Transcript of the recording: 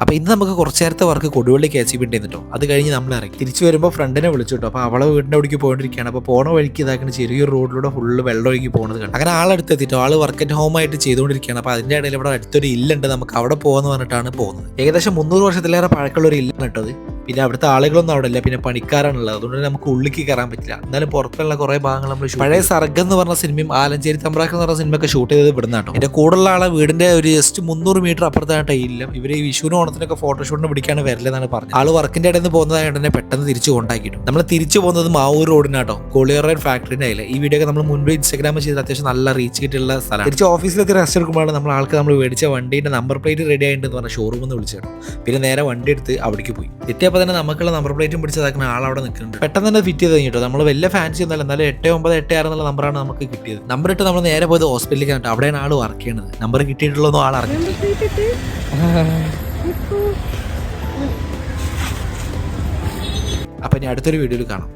അപ്പോൾ ഇന്ന് നമുക്ക് കുറച്ച് നേരത്തെ വർക്ക് കൊടുവള്ളി KCB ഉണ്ടായിരുന്നു കേട്ടോ. അത് കഴിഞ്ഞ് നമ്മൾ ഇറങ്ങി തിരിച്ചു വരുമ്പോൾ ഫ്രണ്ടിനെ വിളിച്ചു കേട്ടോ. അപ്പോൾ അവളെ വീടിൻ്റെ അവിടേക്ക് പോയിട്ടിരിക്കുകയാണ്. അപ്പോൾ പോണ വഴിക്ക് ഇതാക്കുന്ന ചെറിയൊരു റോഡിലൂടെ ഫുള്ള് വെള്ളം ഒഴുകി പോകുന്നത് കണ്ടു. അങ്ങനെ ആളെടുത്ത് എത്തിയിട്ടോ. ആൾ വർക്ക് അറ്റ് ഹോം ആയിട്ട് ചെയ്തുകൊണ്ടിരിക്കുകയാണ്. അപ്പോൾ അതിൻ്റെ ഇടയിൽ ഇവിടെ അടുത്തൊരു ഇല്ലുണ്ട്, നമുക്ക് അവിടെ പോകാമെന്ന് പറഞ്ഞിട്ടാണ് പോകുന്നത്. ഏകദേശം 300 വർഷത്തിലേറെ പഴക്കമുള്ള ഒരു ഇല്ലാണ് കേട്ടത്. പിന്നെ അവിടുത്തെ ആളുകളൊന്നും അവിടെ ഇല്ല, പിന്നെ പണിക്കാരാണുള്ളത്. അതുകൊണ്ട് നമുക്ക് ഉള്ളിലേക്ക് കയറാൻ പറ്റില്ല. എന്നാലും പുറത്തുള്ള കുറേ ഭാഗങ്ങൾ നമ്മൾ പഴയ സർഗം എന്ന് പറഞ്ഞ സിനിമയും ആലഞ്ചേരി തമ്പ്രാക്കം എന്ന് പറഞ്ഞ സിനിമയൊക്കെ ഷൂട്ട് ചെയ്തത് ഇവിടുന്ന് കേട്ടോ. എൻ്റെ കൂടെയുള്ള ആളെ വീടിൻ്റെ ഒരു ജസ്റ്റ് 300 മീറ്റർ അപ്പുറത്തായിട്ട് ഇല്ല. ഇവർ ഈ വിഷുവിനും ഓണത്തിനൊക്കെ ഫോട്ടോഷൂട്ടിന് പിടിക്കാണ് വരലെന്നാണ് പറഞ്ഞത്. ആള് വർക്കിൻ്റെ ഇടയിൽ നിന്ന് പോകുന്നതായിട്ട് തന്നെ പെട്ടെന്ന് തിരിച്ചു കൊണ്ടാക്കിയിട്ടു. നമ്മൾ തിരിച്ചു പോകുന്നത് മാവൂർ റോഡിനാട്ടോ, കോളിയർ ഫാക്ടറിൻ്റെ അതിൽ. ഈ വീഡിയോ ഒക്കെ നമ്മൾ മുൻപ് ഇൻസ്റ്റാഗ്രാമിൽ ചെയ്ത് അത്യാവശ്യം നല്ല റീച്ച് കിട്ടിയുള്ള സ്ഥലമാണ്. തിരിച്ച് ഓഫീസിലൊക്കെ റെസ്റ്റ് എടുക്കുമ്പോഴാണ് നമ്മൾ മേടിച്ച വണ്ടീൻ്റെ നമ്പർ പ്ലേറ്റ് റെഡി ആയിട്ടുണ്ടെന്ന് പറഞ്ഞ ഷോറൂമിൽ നിന്ന് വിളിച്ചു. പിന്നെ നേരെ വണ്ടി എടുത്ത് അവിടേക്ക് പോയി. എത്തിയപ്പോൾ തന്നെ നമുക്കുള്ള നമ്പർ പ്ലേറ്റും പിടിച്ചതാക്കുന്ന ആളവിടെ നിൽക്കുന്നുണ്ട്. പെട്ടെന്ന് തന്നെ ഫിറ്റ് ചെയ്ത് കഴിഞ്ഞിട്ടോ. നമ്മൾ വലിയ ഫാൻസി ഒന്നല്ല, എന്നാലും 8986 എന്നുള്ള നമ്പറാണ് നമുക്ക് കിട്ടിയത്. നമ്പർ ഇട്ട് നമ്മൾ നേരെ പോയത് ഹോസ്പിറ്റലിലേക്ക് കണ്ടു. അവിടെയാണ് ആൾ വർക്ക് ചെയ്യണത്. നമ്പർ കിട്ടിയിട്ടുള്ളതൊന്നും ആൾ അറിഞ്ഞിട്ടില്ല. അപ്പം ഇനി അടുത്തൊരു വീഡിയോയിൽ കാണാം.